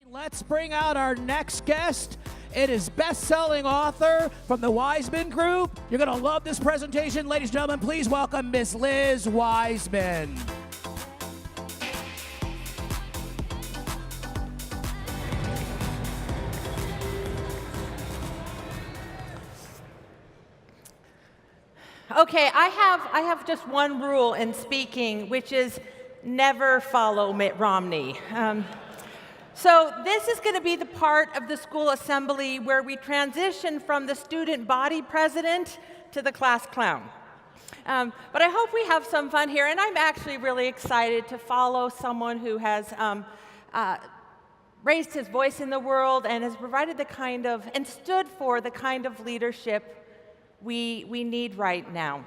Let's bring out our next guest. It is best-selling author from the Wiseman Group. You're going to love this presentation. Ladies and gentlemen, please welcome Miss Liz Wiseman. Okay, I have just one rule in speaking, which is never follow Mitt Romney. So this is going to be the part of the school assembly where we transition from the student body president to the class clown. But I hope we have some fun here, and I'm actually really excited to follow someone who has raised his voice in the world and has provided the kind of, and stood for the kind of leadership we need right now.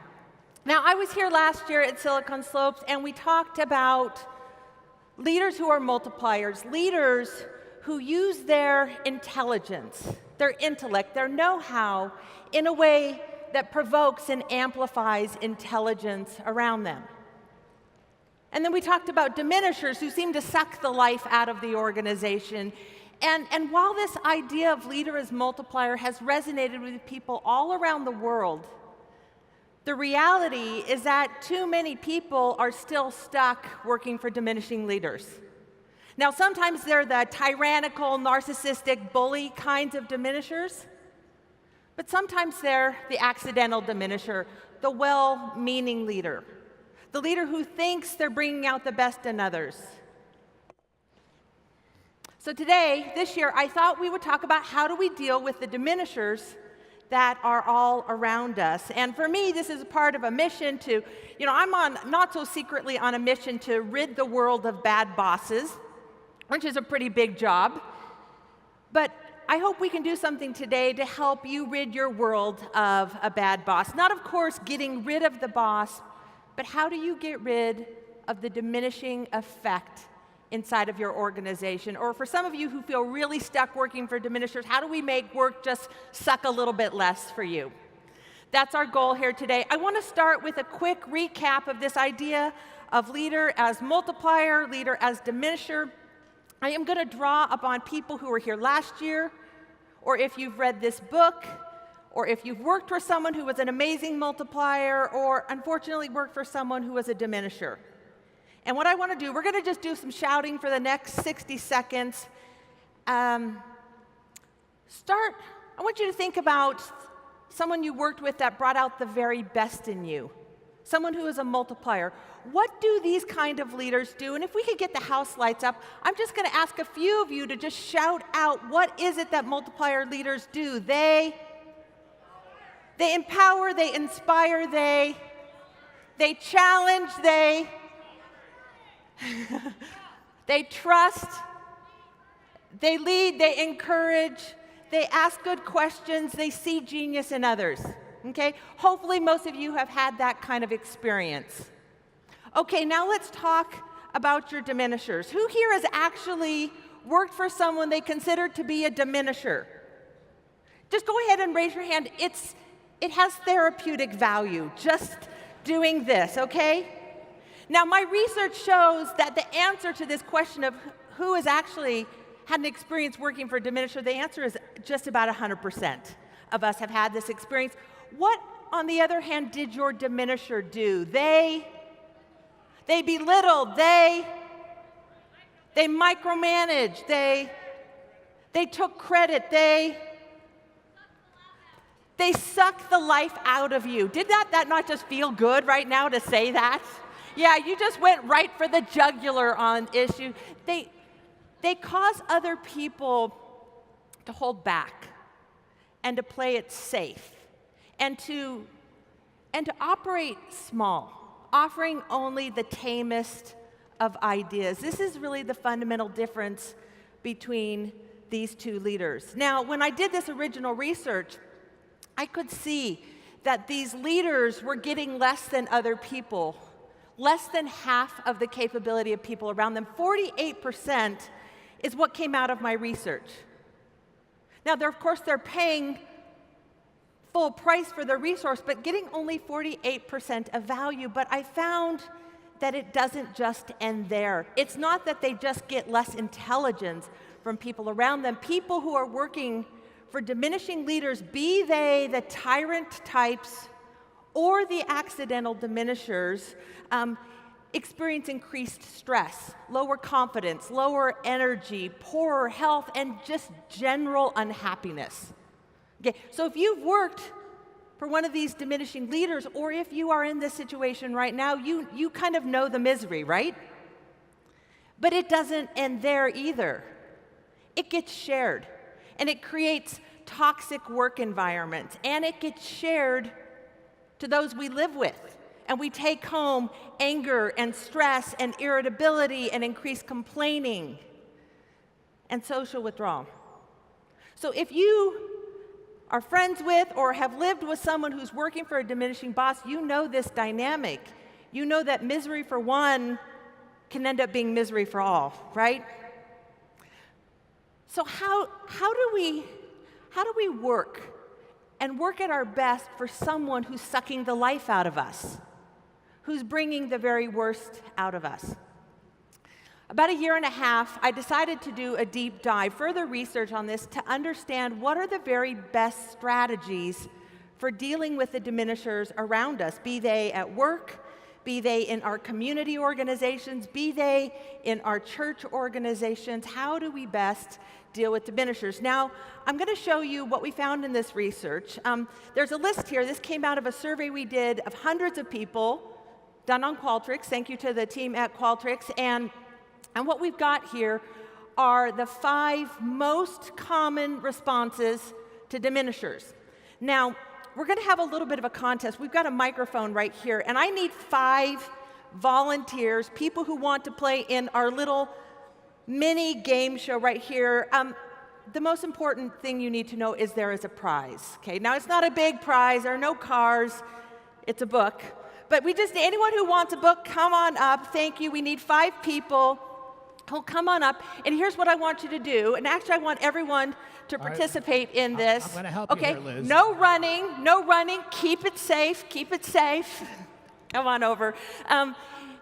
Now, I was here last year at Silicon Slopes, and we talked about leaders who are multipliers, leaders who use their intelligence, their intellect, their know-how in a way that provokes and amplifies intelligence around them. And then we talked about diminishers who seem to suck the life out of the organization. And while this idea of leader as multiplier has resonated with people all around the world, the reality is that too many people are still stuck working for diminishing leaders. Now, sometimes they're the tyrannical, narcissistic, bully kinds of diminishers, but sometimes they're the accidental diminisher, the well-meaning leader, the leader who thinks they're bringing out the best in others. So today, this year, I thought we would talk about how do we deal with the diminishers that are all around us. And for me, this is a part of a mission to, I'm not so secretly on a mission to rid the world of bad bosses, which is a pretty big job. But I hope we can do something today to help you rid your world of a bad boss. Not, of course, getting rid of the boss, but how do you get rid of the diminishing effect inside of your organization? Or for some of you who feel really stuck working for diminishers, how do we make work just suck a little bit less for you? That's our goal here today. I want to start with a quick recap of this idea of leader as multiplier, leader as diminisher. I am going to draw upon people who were here last year, or if you've read this book, or if you've worked for someone who was an amazing multiplier, or unfortunately worked for someone who was a diminisher. And what I want to do, we're going to just do some shouting for the next 60 seconds. I want you to think about someone you worked with that brought out the very best in you, someone who is a multiplier. What do these kind of leaders do? And if we could get the house lights up, I'm just going to ask a few of you to just shout out, what is it that multiplier leaders do? They empower, they inspire, they challenge, they trust, they lead, they encourage, they ask good questions, they see genius in others. Okay? Hopefully most of you have had that kind of experience. Okay, now let's talk about your diminishers. Who here has actually worked for someone they consider to be a diminisher? Just go ahead and raise your hand. It has therapeutic value, just doing this, okay? Now, my research shows that the answer to this question of who has actually had an experience working for a diminisher, the answer is just about 100% of us have had this experience. What, on the other hand, did your diminisher do? They belittled, they micromanaged, they took credit, they sucked the life out of you. Did that not just feel good right now to say that? Yeah, you just went right for the jugular on issue. They cause other people to hold back and to play it safe and to operate small, offering only the tamest of ideas. This is really the fundamental difference between these two leaders. Now, when I did this original research, I could see that these leaders were getting less than other people, less than half of the capability of people around them. 48% is what came out of my research. Now, of course, they're paying full price for the resource, but getting only 48% of value. But I found that it doesn't just end there. It's not that they just get less intelligence from people around them, people who are working for diminishing leaders, be they the tyrant types or the accidental diminishers, experience increased stress, lower confidence, lower energy, poorer health, and just general unhappiness. Okay, so if you've worked for one of these diminishing leaders, or if you are in this situation right now, you kind of know the misery, right? But it doesn't end there either. It gets shared, and it creates toxic work environments, and it gets shared to those we live with. And we take home anger and stress and irritability and increased complaining and social withdrawal. So if you are friends with or have lived with someone who's working for a diminishing boss, you know this dynamic. You know that misery for one can end up being misery for all, right? So how do we work and work at our best for someone who's sucking the life out of us, who's bringing the very worst out of us? About a year and a half, I decided to do a deep dive, further research on this to understand what are the very best strategies for dealing with the diminishers around us, be they at work, be they in our community organizations, be they in our church organizations. How do we best deal with diminishers? Now, I'm going to show you what we found in this research. There's a list here. This came out of a survey we did of hundreds of people done on Qualtrics. Thank you to the team at Qualtrics. And what we've got here are the 5 most common responses to diminishers. Now, we're going to have a little bit of a contest. We've got a microphone right here, and I need 5 volunteers, people who want to play in our little mini game show right here. The most important thing you need to know is there is a prize. Okay, now it's not a big prize. There are no cars. It's a book. But anyone who wants a book, come on up. Thank you. We need 5 people. Oh, come on up. And here's what I want you to do. And actually, I want everyone to participate in this. I'm going to help you here, Liz. No running. No running. Keep it safe. Keep it safe. Come on over.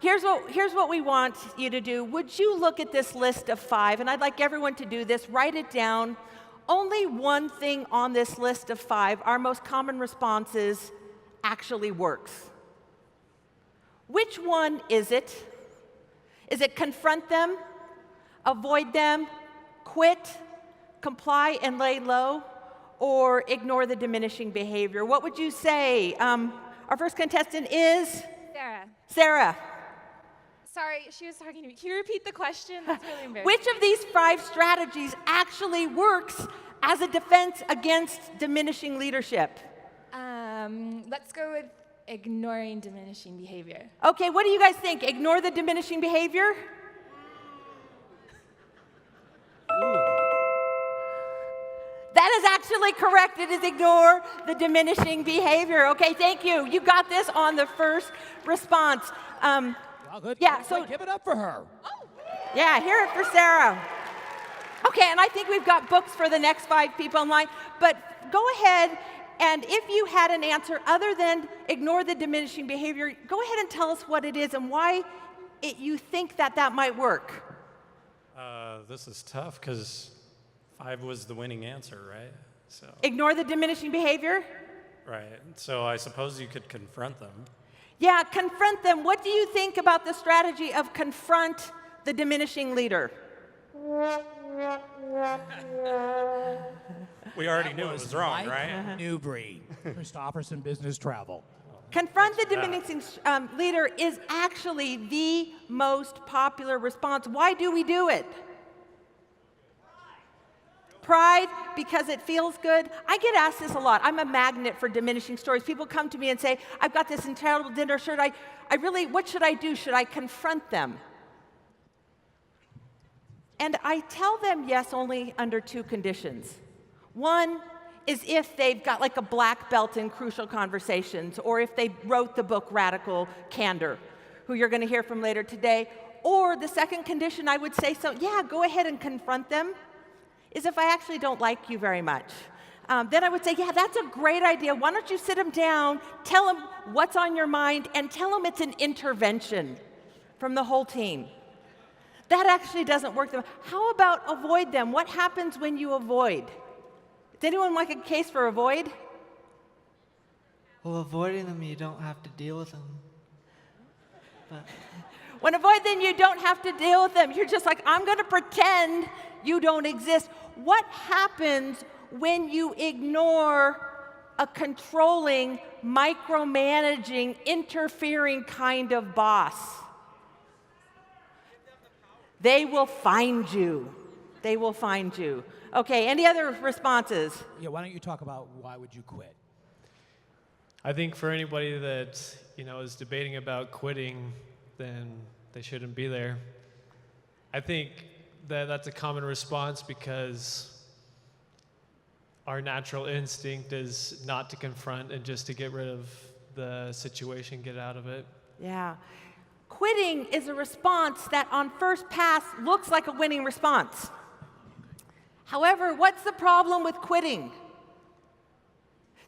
Here's what we want you to do. Would you look at this list of 5? And I'd like everyone to do this. Write it down. Only one thing on this list of 5, our most common responses, actually works. Which one is it? Is it confront them, avoid them, quit, comply and lay low, or ignore the diminishing behavior? What would you say? Our first contestant is? Sarah. Sarah. Sorry, she was talking to me. Can you repeat the question? That's really embarrassing. Which of these 5 strategies actually works as a defense against diminishing leadership? Let's go with ignoring diminishing behavior. Okay, what do you guys think? Ignore the diminishing behavior? That is actually correct. It is ignore the diminishing behavior. Okay, thank you. You got this on the first response. Well, good. Yeah, so give it up for her. Yeah, hear it for Sarah. Okay, and I think we've got books for the next 5 people online. But go ahead, and if you had an answer other than ignore the diminishing behavior, go ahead and tell us what it is and why you think that might work. This is tough because 5 was the winning answer, right? So Ignore the diminishing behavior? right. So I suppose you could confront them. Yeah, confront them. What do you think about the strategy of confront the diminishing leader? We already knew it was wrong, Mike right? Newbury, Christopherson Business Travel. Confront the diminishing leader is actually the most popular response. Why do we do it? Pride, because it feels good. I get asked this a lot. I'm a magnet for diminishing stories. People come to me and say, I've got this incredible dinner shirt. What should I do? Should I confront them? And I tell them yes, only under 2 conditions. One is if they've got like a black belt in crucial conversations, or if they wrote the book Radical Candor, who you're going to hear from later today. Or the second condition I would say, so yeah, go ahead and confront them, is if I actually don't like you very much. Then I would say, yeah, that's a great idea. Why don't you sit them down, tell them what's on your mind, and tell them it's an intervention from the whole team. That actually doesn't work. How about avoid them? What happens when you avoid? Does anyone like a case for avoid? Well, avoiding them, you don't have to deal with them. But When avoid them, you don't have to deal with them. You're just like, I'm going to pretend you don't exist. What happens when you ignore a controlling, micromanaging, interfering kind of boss? They will find you. They will find you. Okay, any other responses? Yeah, why don't you talk about why would you quit? I think for anybody that is debating about quitting, then they shouldn't be there. I think that that's a common response because our natural instinct is not to confront and just to get rid of the situation, get out of it. Yeah. Quitting is a response that on first pass looks like a winning response. However, what's the problem with quitting?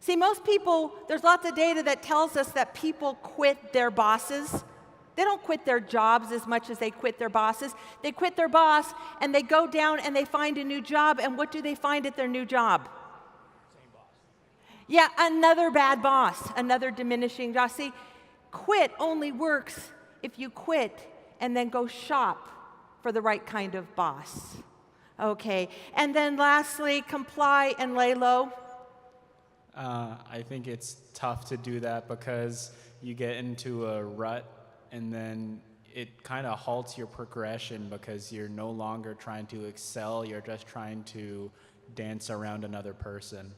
See, most people, there's lots of data that tells us that people quit their bosses. They don't quit their jobs as much as they quit their bosses. They quit their boss and they go down and they find a new job. And what do they find at their new job? Same boss. Yeah, another bad boss, another diminishing boss. See, quit only works if you quit and then go shop for the right kind of boss. Okay, and then lastly, comply and lay low. I think it's tough to do that because you get into a rut and then it kind of halts your progression because you're no longer trying to excel, you're just trying to dance around another person.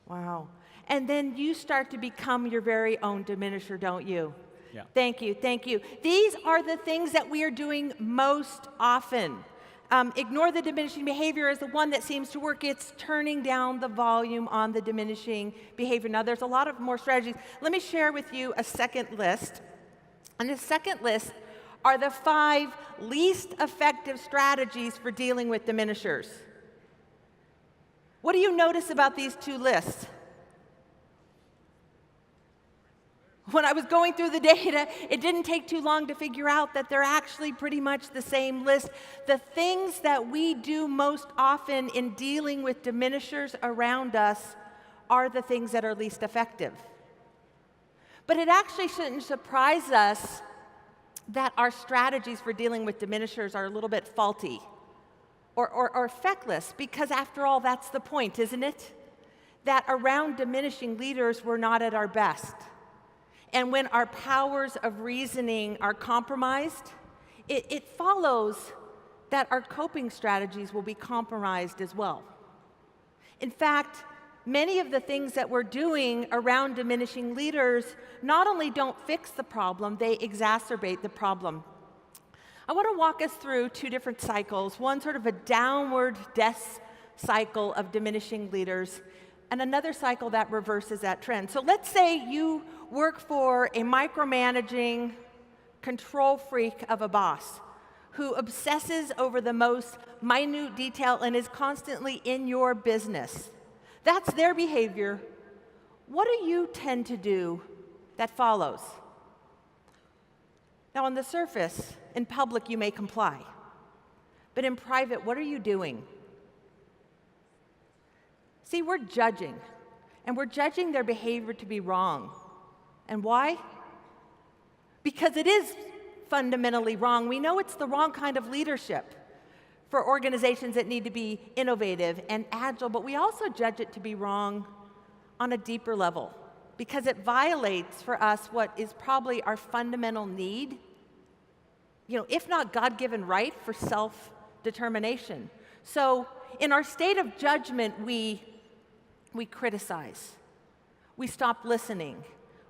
Wow. And then you start to become your very own diminisher, don't you? Yeah. Thank you, thank you. These are the things that we are doing most often. Ignore the diminishing behavior is the one that seems to work. It's turning down the volume on the diminishing behavior. Now, there's a lot of more strategies. Let me share with you a second list. And the second list are the 5 least effective strategies for dealing with diminishers. What do you notice about these 2 lists? When I was going through the data, it didn't take too long to figure out that they're actually pretty much the same list. The things that we do most often in dealing with diminishers around us are the things that are least effective. But it actually shouldn't surprise us that our strategies for dealing with diminishers are a little bit faulty or feckless, because after all, that's the point, isn't it? That around diminishing leaders, we're not at our best. And when our powers of reasoning are compromised, it follows that our coping strategies will be compromised as well. In fact, many of the things that we're doing around diminishing leaders not only don't fix the problem, they exacerbate the problem. I want to walk us through 2 different cycles, one sort of a downward death cycle of diminishing leaders, and another cycle that reverses that trend. So let's say you work for a micromanaging control freak of a boss who obsesses over the most minute detail and is constantly in your business. That's their behavior. What do you tend to do that follows? Now, on the surface, in public, you may comply. But in private, what are you doing? See, we're judging, and we're judging their behavior to be wrong. And why? Because it is fundamentally wrong. We know it's the wrong kind of leadership for organizations that need to be innovative and agile, but we also judge it to be wrong on a deeper level because it violates for us what is probably our fundamental need, if not God-given right, for self-determination. So in our state of judgment, we criticize, we stop listening,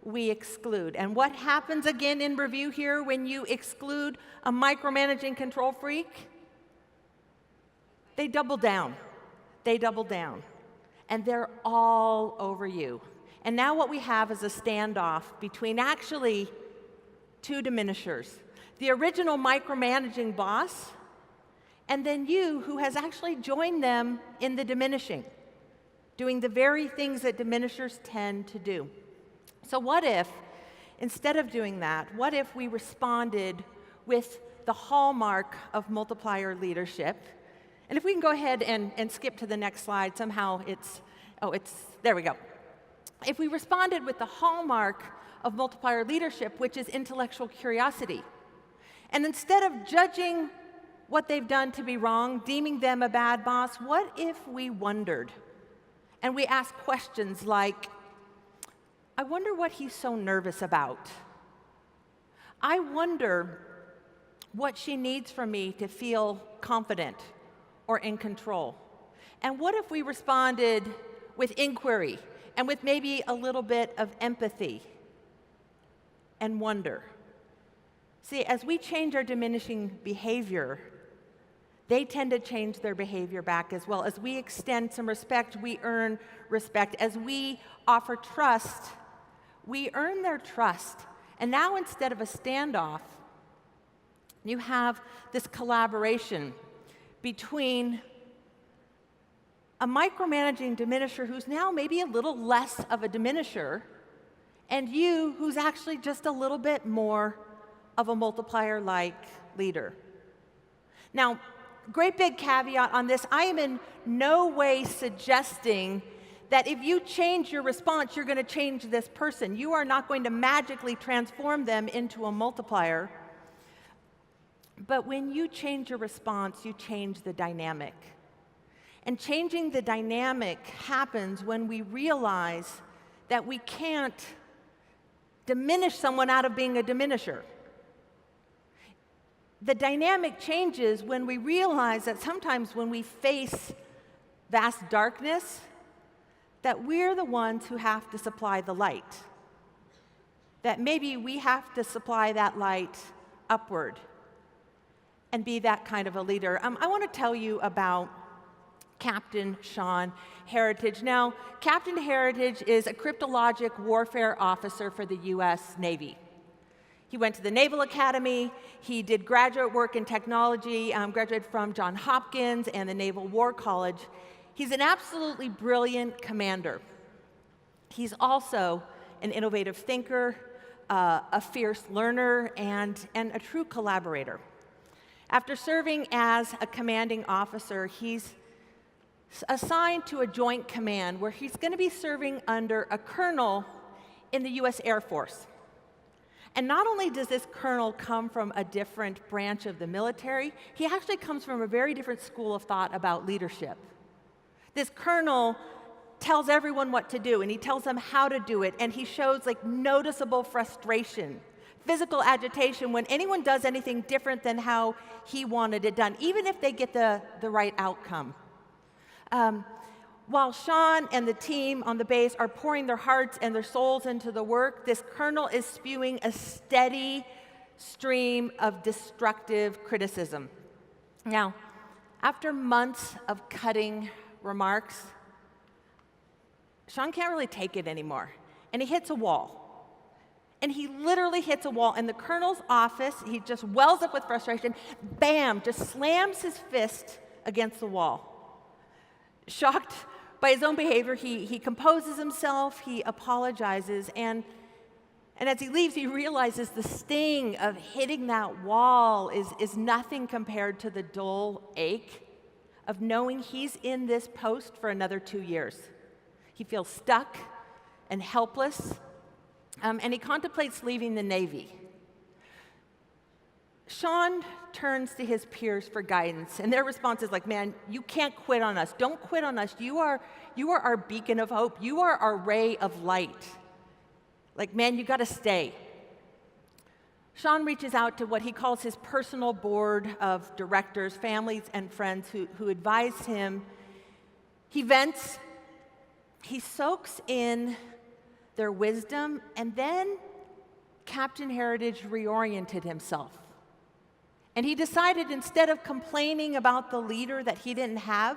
we exclude. And what happens again in review here when you exclude a micromanaging control freak? They double down. They double down. And they're all over you. And now what we have is a standoff between actually 2 diminishers. The original micromanaging boss, and then you who has actually joined them in the diminishing, doing the very things that diminishers tend to do. So what if, instead of doing that, what if we responded with the hallmark of multiplier leadership. And if we can go ahead and skip to the next slide, somehow there we go. If we responded with the hallmark of multiplier leadership, which is intellectual curiosity, and instead of judging what they've done to be wrong, deeming them a bad boss, what if we wondered? And we asked questions like, I wonder what he's so nervous about. I wonder what she needs from me to feel confident or in control. And what if we responded with inquiry and with maybe a little bit of empathy and wonder? See, as we change our diminishing behavior, they tend to change their behavior back as well. As we extend some respect, we earn respect. As we offer trust, we earn their trust. And now instead of a standoff, you have this collaboration between a micromanaging diminisher who's now maybe a little less of a diminisher, and you who's actually just a little bit more of a multiplier-like leader. Now, great big caveat on this, I am in no way suggesting that if you change your response, you're going to change this person. You are not going to magically transform them into a multiplier. But when you change your response, you change the dynamic. And changing the dynamic happens when we realize that we can't diminish someone out of being a diminisher. The dynamic changes when we realize that sometimes when we face vast darkness, that we're the ones who have to supply the light. That maybe we have to supply that light upward and be that kind of a leader. I want to tell you about Captain Sean Heritage. Now, Captain Heritage is a cryptologic warfare officer for the U.S. Navy. He went to the Naval Academy. He did graduate work in technology, graduated from Johns Hopkins and the Naval War College. He's an absolutely brilliant commander. He's also an innovative thinker, a fierce learner, and a true collaborator. After serving as a commanding officer, he's assigned to a joint command where he's going to be serving under a colonel in the U.S. Air Force. And not only does this colonel come from a different branch of the military, he actually comes from a very different school of thought about leadership. This colonel tells everyone what to do, and he tells them how to do it, and he shows like noticeable frustration, physical agitation when anyone does anything different than how he wanted it done, even if they get the right outcome. While Sean and the team on the base are pouring their hearts and their souls into the work, this colonel is spewing a steady stream of destructive criticism. Now, after months of cutting remarks, Sean can't really take it anymore, and he hits a wall. And he literally hits a wall. In the colonel's office, he just wells up with frustration, bam, just slams his fist against the wall. Shocked by his own behavior, he composes himself, he apologizes, and as he leaves, he realizes the sting of hitting that wall is nothing compared to the dull ache of knowing he's in this post for another 2 years. He feels stuck and helpless, and he contemplates leaving the Navy. Sean turns to his peers for guidance, and their response is like, man, you can't quit on us. Don't quit on us. You are our beacon of hope. You are our ray of light. Like, man, you got to stay. Sean reaches out to what he calls his personal board of directors, families, and friends who advise him. He vents, he soaks in their wisdom, and then Captain Heritage reoriented himself. And he decided instead of complaining about the leader that he didn't have,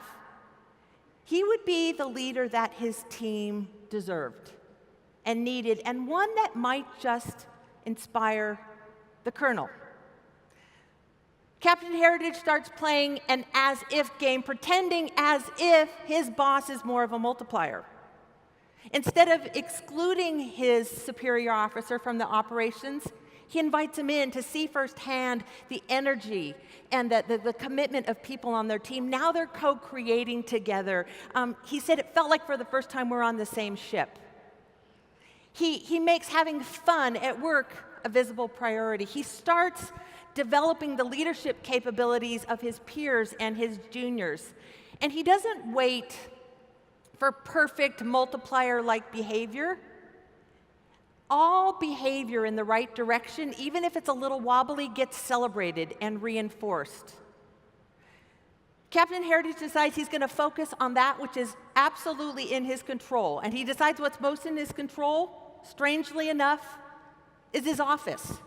he would be the leader that his team deserved and needed, and one that might just inspire the colonel. Captain Heritage starts playing an as-if game, pretending as if his boss is more of a multiplier. Instead of excluding his superior officer from the operations, He invites them in to see firsthand the energy and the commitment of people on their team. Now they're co-creating together. He said it felt like for the first time we're on the same ship. He makes having fun at work a visible priority. He starts developing the leadership capabilities of his peers and his juniors. And he doesn't wait for perfect multiplier-like behavior. All behavior in the right direction, even if it's a little wobbly, gets celebrated and reinforced. Captain Heritage decides he's going to focus on that which is absolutely in his control. And he decides what's most in his control, strangely enough, is his office.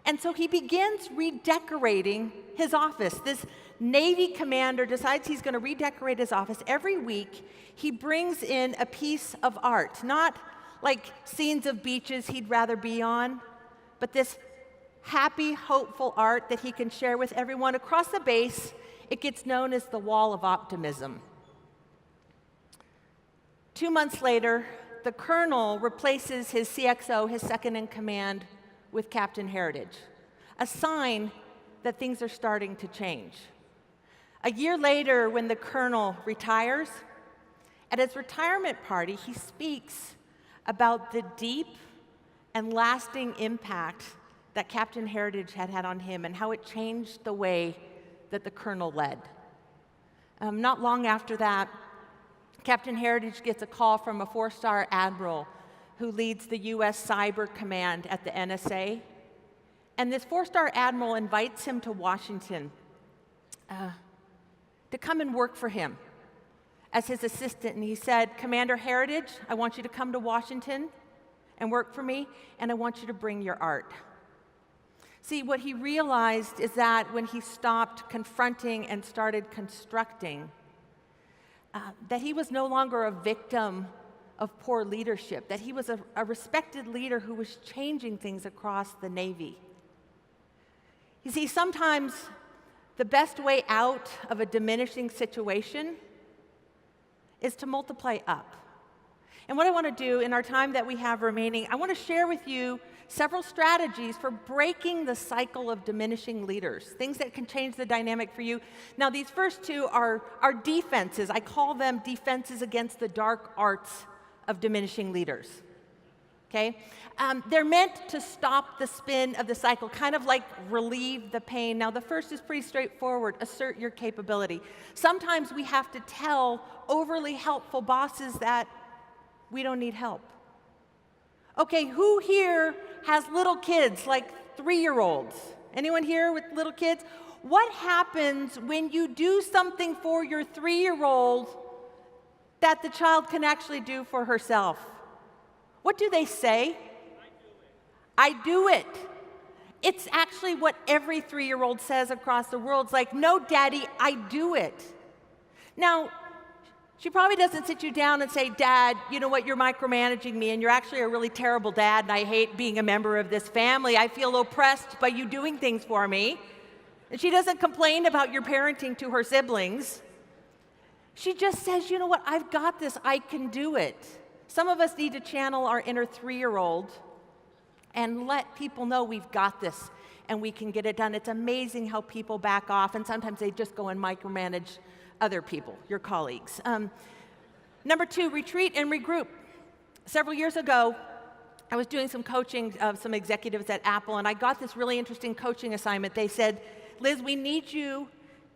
And so he begins redecorating his office. This Navy commander decides he's going to redecorate his office. Every week, he brings in a piece of art, not like scenes of beaches he'd rather be on, but this happy, hopeful art that he can share with everyone. Across the base, it gets known as the Wall of Optimism. 2 months later, the colonel replaces his CXO, his second in command, with Captain Heritage, a sign that things are starting to change. A year later, when the colonel retires, at his retirement party, he speaks about the deep and lasting impact that Captain Heritage had had on him and how it changed the way that the colonel led. Not long after that, Captain Heritage gets a call from a 4-star admiral who leads the U.S. Cyber Command at the NSA. And this 4-star admiral invites him to Washington to come and work for him as his assistant. And he said, Commander Heritage, I want you to come to Washington and work for me, and I want you to bring your art. See, what he realized is that when he stopped confronting and started constructing, that he was no longer a victim of poor leadership, that he was a respected leader who was changing things across the Navy. You see, sometimes the best way out of a diminishing situation is to multiply up. And what I want to do in our time that we have remaining, I want to share with you several strategies for breaking the cycle of diminishing leaders, things that can change the dynamic for you. Now, these first two are defenses. I call them defenses against the dark arts of diminishing leaders. Okay? They're meant to stop the spin of the cycle, kind of like relieve the pain. Now, the first is pretty straightforward. Assert your capability. Sometimes we have to tell overly helpful bosses that we don't need help. Okay, who here has little kids, like 3-year-olds? Anyone here with little kids? What happens when you do something for your 3-year-old that the child can actually do for herself? What do they say? I do it. It's actually what every 3-year-old says across the world. It's like, no, Daddy, I do it. Now, she probably doesn't sit you down and say, Dad, you know what, you're micromanaging me, and you're actually a really terrible dad, and I hate being a member of this family. I feel oppressed by you doing things for me. And she doesn't complain about your parenting to her siblings. She just says, you know what, I've got this, I can do it. Some of us need to channel our inner 3-year-old and let people know we've got this and we can get it done. It's amazing how people back off, and sometimes they just go and micromanage other people, your colleagues. Number 2, retreat and regroup. Several years ago, I was doing some coaching of some executives at Apple, and I got this really interesting coaching assignment. They said, Liz, we need you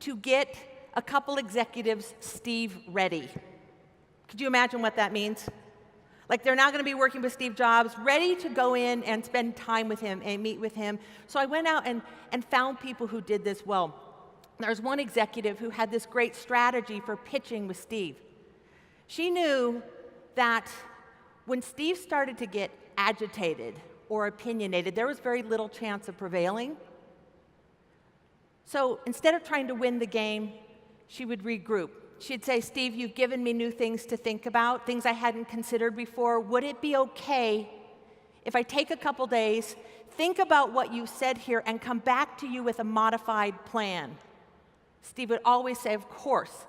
to get a couple executives Steve ready. Could you imagine what that means? Like, they're not going to be working with Steve Jobs, ready to go in and spend time with him and meet with him. So I went out and found people who did this well. There's one executive who had this great strategy for pitching with Steve. She knew that when Steve started to get agitated or opinionated, there was very little chance of prevailing. So instead of trying to win the game, she would regroup. She'd say, Steve, you've given me new things to think about, things I hadn't considered before. Would it be okay if I take a couple days, think about what you said here, and come back to you with a modified plan? Steve would always say, of course.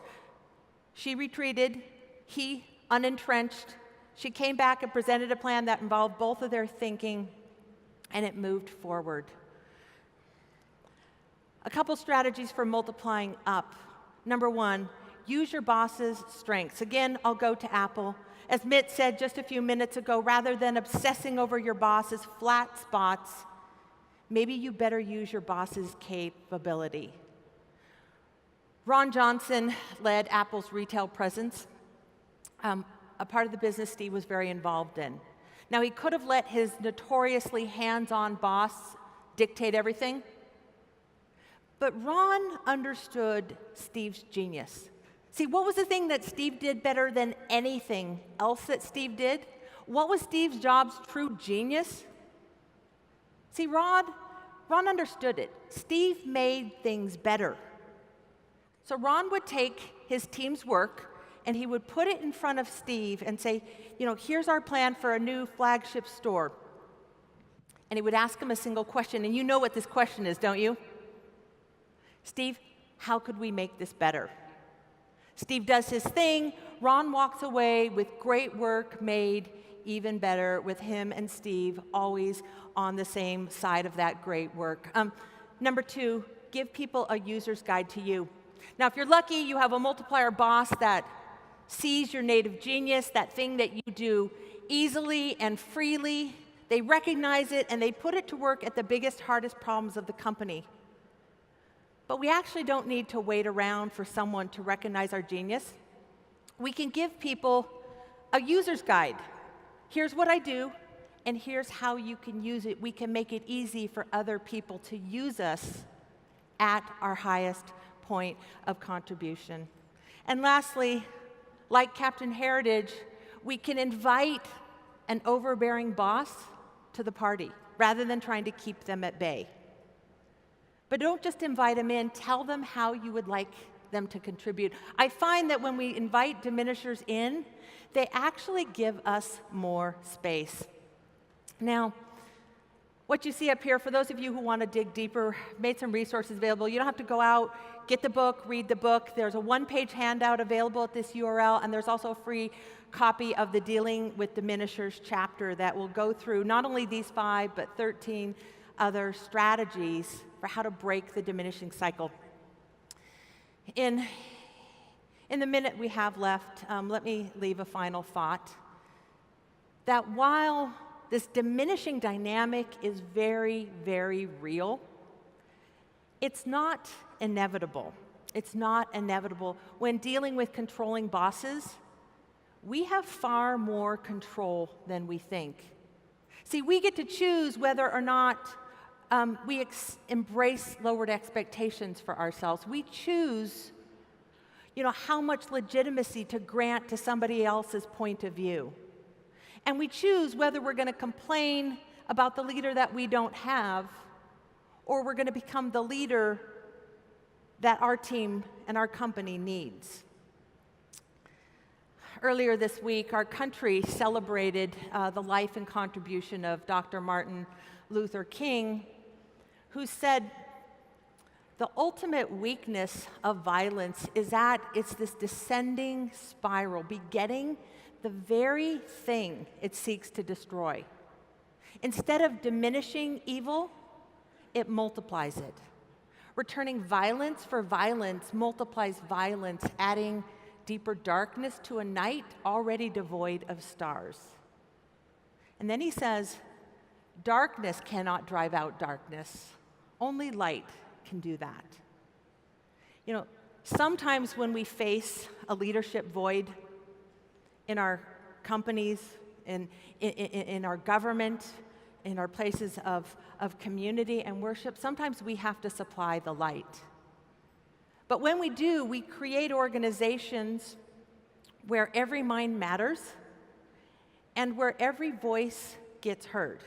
She retreated, he unentrenched. She came back and presented a plan that involved both of their thinking, and it moved forward. A couple strategies for multiplying up. Number one, use your boss's strengths. Again, I'll go to Apple. As Mitt said just a few minutes ago, rather than obsessing over your boss's flat spots, maybe you better use your boss's capability. Ron Johnson led Apple's retail presence, a part of the business Steve was very involved in. Now, he could have let his notoriously hands-on boss dictate everything, but Ron understood Steve's genius. See, what was the thing that Steve did better than anything else that Steve did? What was Steve Jobs' true genius? See, Ron understood it. Steve made things better. So Ron would take his team's work and he would put it in front of Steve and say, here's our plan for a new flagship store. And he would ask him a single question, and you know what this question is, don't you? Steve, how could we make this better? Steve does his thing. Ron walks away with great work made even better, with him and Steve always on the same side of that great work. Number two, give people a user's guide to you. Now, if you're lucky, you have a multiplier boss that sees your native genius, that thing that you do easily and freely. They recognize it, and they put it to work at the biggest, hardest problems of the company. But we actually don't need to wait around for someone to recognize our genius. We can give people a user's guide. Here's what I do, and here's how you can use it. We can make it easy for other people to use us at our highest point of contribution. And lastly, like Captain Heritage, we can invite an overbearing boss to the party rather than trying to keep them at bay. But don't just invite them in, tell them how you would like them to contribute. I find that when we invite diminishers in, they actually give us more space. Now, what you see up here, for those of you who want to dig deeper, made some resources available. You don't have to go out, get the book, read the book. There's a one-page handout available at this URL, and there's also a free copy of the Dealing with Diminishers chapter that will go through not only these 5, but 13 other strategies for how to break the diminishing cycle. In the minute we have left, let me leave a final thought. That while this diminishing dynamic is very, very real, it's not inevitable. It's not inevitable. When dealing with controlling bosses, we have far more control than we think. See, we get to choose whether or not we embrace lowered expectations for ourselves. We choose, how much legitimacy to grant to somebody else's point of view. And we choose whether we're going to complain about the leader that we don't have, or we're going to become the leader that our team and our company needs. Earlier this week, our country celebrated the life and contribution of Dr. Martin Luther King, who said, the ultimate weakness of violence is that it's this descending spiral, begetting the very thing it seeks to destroy. Instead of diminishing evil, it multiplies it. Returning violence for violence multiplies violence, adding deeper darkness to a night already devoid of stars. And then he says, darkness cannot drive out darkness. Only light can do that. Sometimes when we face a leadership void in our companies, in our government, in our places of community and worship, sometimes we have to supply the light. But when we do, we create organizations where every mind matters and where every voice gets heard.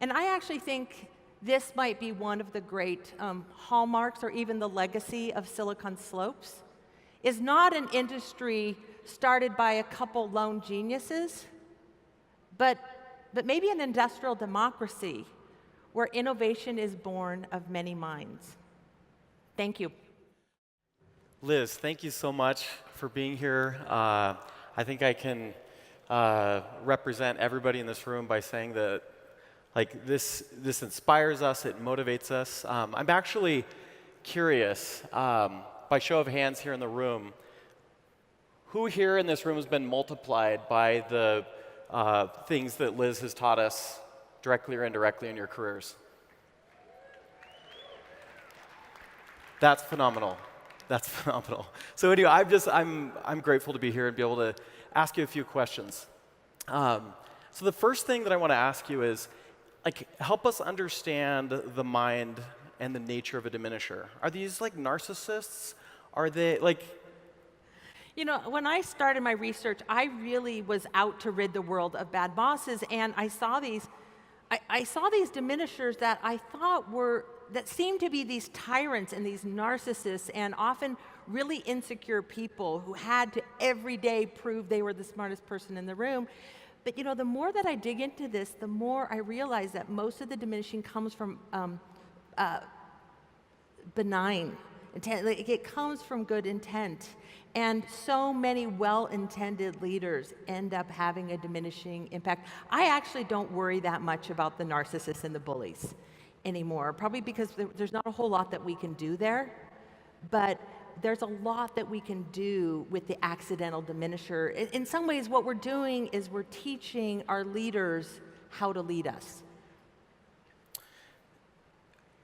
And I actually think this might be one of the great hallmarks or even the legacy of Silicon Slopes, is not an industry started by a couple lone geniuses, but maybe an industrial democracy where innovation is born of many minds. Thank you. Liz, thank you so much for being here. I think I can represent everybody in this room by saying that Like this inspires us, it motivates us. I'm actually curious, by show of hands here in the room, who here in this room has been multiplied by the things that Liz has taught us directly or indirectly in your careers? That's phenomenal. That's phenomenal. So anyway, I'm grateful to be here and be able to ask you a few questions. So the first thing that I want to ask you is, like, help us understand the mind and the nature of a diminisher. Are these like narcissists? Are they like? You know, when I started my research, I really was out to rid the world of bad bosses, and I saw these diminishers that I thought that seemed to be these tyrants and these narcissists, and often really insecure people who had to every day prove they were the smartest person in the room. But you know, the more that I dig into this, the more I realize that most of the diminishing comes from benign intent. Like, it comes from good intent. And so many well-intended leaders end up having a diminishing impact. I actually don't worry that much about the narcissists and the bullies anymore, probably because there's not a whole lot that we can do there. But there's a lot that we can do with the accidental diminisher. In some ways, what we're doing is we're teaching our leaders how to lead us.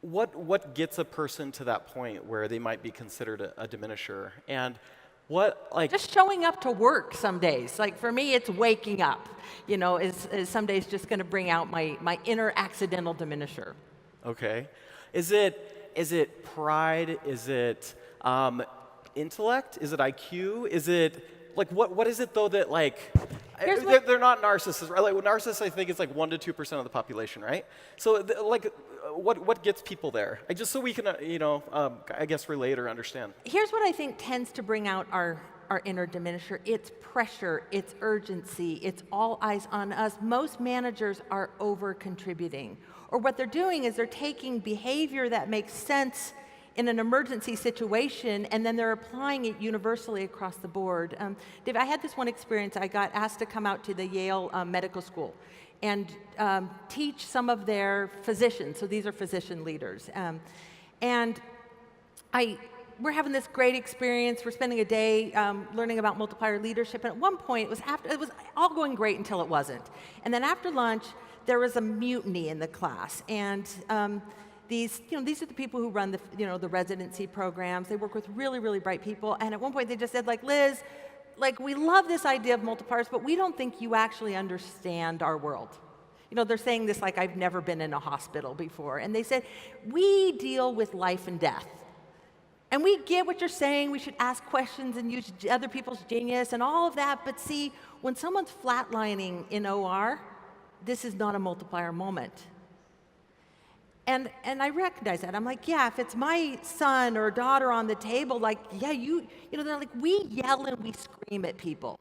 What gets a person to that point where they might be considered a diminisher? And what, like, just showing up to work some days. Like for me, it's waking up. You know, is some days just going to bring out my inner accidental diminisher. Okay. Is it pride? Is it intellect? Is it IQ? Is it, like, what is it though that, like, they're not narcissists, right? Like, narcissists, I think, is like 1% to 2% of the population, right? So like, what gets people there? Like, just so we can, I guess relate or understand. Here's what I think tends to bring out our inner diminisher. It's pressure, it's urgency, it's all eyes on us. Most managers are over-contributing. Or what they're doing is they're taking behavior that makes sense in an emergency situation, and then they're applying it universally across the board. Dave, I had this one experience. I got asked to come out to the Yale Medical School and teach some of their physicians. So these are physician leaders. And we're having this great experience. We're spending a day learning about multiplier leadership. And at one point, it was all going great until it wasn't. And then after lunch, there was a mutiny in the class. And these are the people who run the residency programs. They work with really, really bright people. And at one point, they just said, like, Liz, like, we love this idea of multipliers, but we don't think you actually understand our world. You know, they're saying this like, I've never been in a hospital before. And they said, we deal with life and death. And we get what you're saying. We should ask questions and use other people's genius and all of that. But see, when someone's flatlining in OR, this is not a multiplier moment. And I recognize that. I'm like, yeah, if it's my son or daughter on the table, like, yeah, you know, they're like, we yell and we scream at people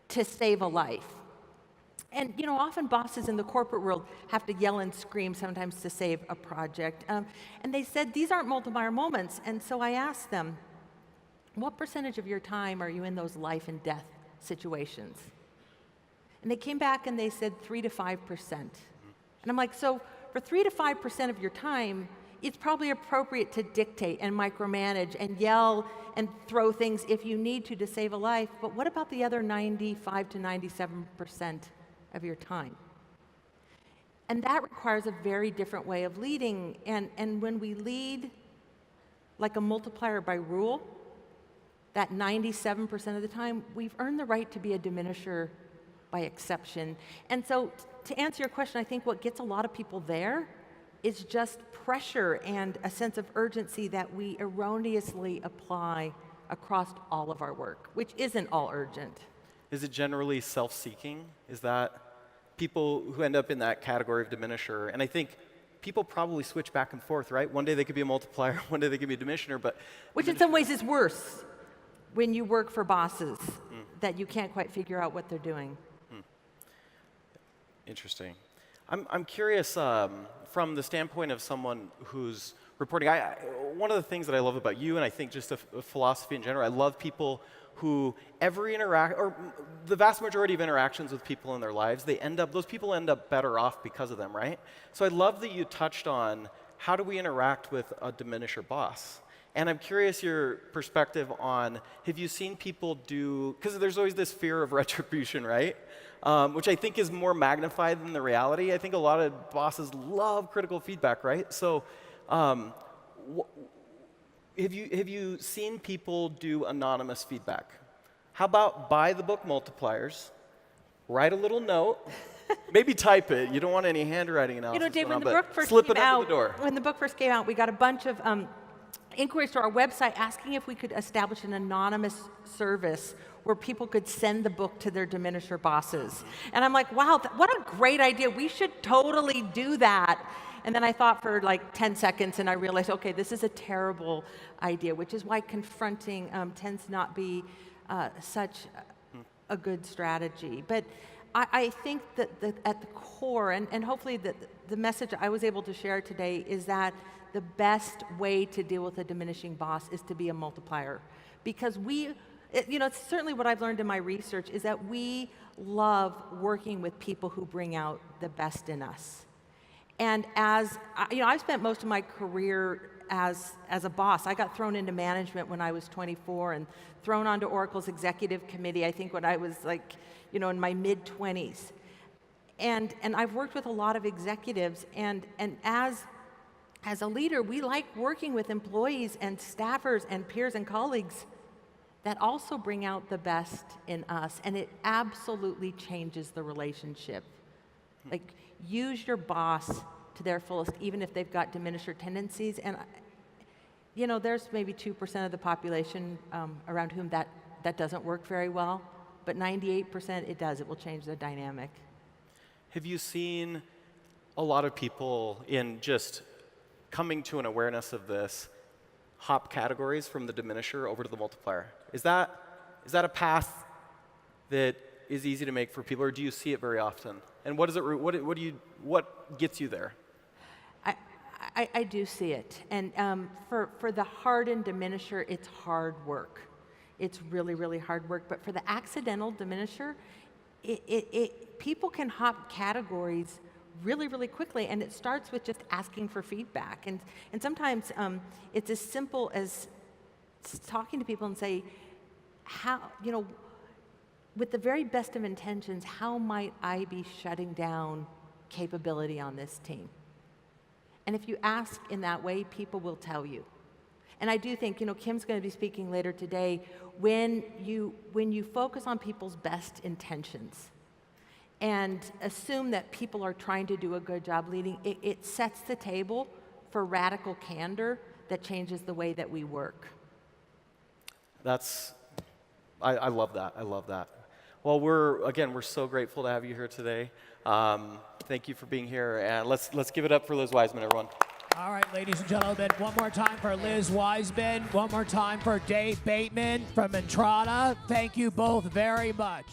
to save a life. And, you know, often bosses in the corporate world have to yell and scream sometimes to save a project. And they said, these aren't multiplier moments. And so I asked them, what percentage of your time are you in those life and death situations? And they came back and they said 3 to 5%. And I'm like, so for 3 to 5% of your time, it's probably appropriate to dictate and micromanage and yell and throw things if you need to save a life. But what about the other 95 to 97% of your time? And that requires a very different way of leading. And when we lead like a multiplier by rule, that 97% of the time, we've earned the right to be a diminisher by exception. And so to answer your question, I think what gets a lot of people there is just pressure and a sense of urgency that we erroneously apply across all of our work, which isn't all urgent. Is it generally self-seeking? Is that people who end up in that category of diminisher? And I think people probably switch back and forth, right? One day they could be a multiplier, one day they could be a diminisher, but... Which in some ways is worse when you work for bosses that you can't quite figure out what they're doing. Interesting. I'm curious, from the standpoint of someone who's reporting. One of the things that I love about you, and I think just a philosophy in general, I love people who the vast majority of interactions with people in their lives, those people end up better off because of them, right? So I love that you touched on how do we interact with a diminisher boss? And I'm curious your perspective on, have you seen people because there's always this fear of retribution, right? Which I think is more magnified than the reality. I think a lot of bosses love critical feedback, right? So have you seen people do anonymous feedback? How about buy the book Multipliers, write a little note, maybe type it. You don't want any handwriting analysis. You know, Dave, going when on, the book first slip came it under out, the door. when the book first came out, we got a bunch of inquiries to our website asking if we could establish an anonymous service where people could send the book to their diminisher bosses. And I'm like, wow, what a great idea. We should totally do that. And then I thought for like 10 seconds and I realized, okay, this is a terrible idea, which is why confronting tends not be such a good strategy. But I think that at the core, and hopefully the message I was able to share today is that the best way to deal with a diminishing boss is to be a multiplier. Because it's certainly what I've learned in my research is that we love working with people who bring out the best in us. And I've spent most of my career as a boss. I got thrown into management when I was 24 and thrown onto Oracle's executive committee, I think when I was in my mid-20s. And I've worked with a lot of executives, and as a leader, we like working with employees and staffers and peers and colleagues that also bring out the best in us, and it absolutely changes the relationship. Like, use your boss to their fullest, even if they've got diminisher tendencies. And there's maybe 2% of the population around whom that doesn't work very well, but 98% it does. It will change the dynamic. Have you seen a lot of people in just coming to an awareness of this hop categories from the diminisher over to the multiplier? Is that a path that is easy to make for people, or do you see it very often? And what gets you there? I do see it, and for the hardened diminisher, it's hard work. It's really, really hard work. But for the accidental diminisher, people can hop categories really, really quickly, and it starts with just asking for feedback. And sometimes it's as simple as talking to people and say, with the very best of intentions, how might I be shutting down capability on this team? And if you ask in that way, people will tell you. And I do think, Kim's going to be speaking later today, when you focus on people's best intentions and assume that people are trying to do a good job leading, it sets the table for radical candor that changes the way that we work. I love that. I love that. Well, we're so grateful to have you here today. Thank you for being here, and let's give it up for Liz Wiseman, everyone. All right, ladies and gentlemen, one more time for Liz Wiseman, one more time for Dave Bateman from Entrada. Thank you both very much.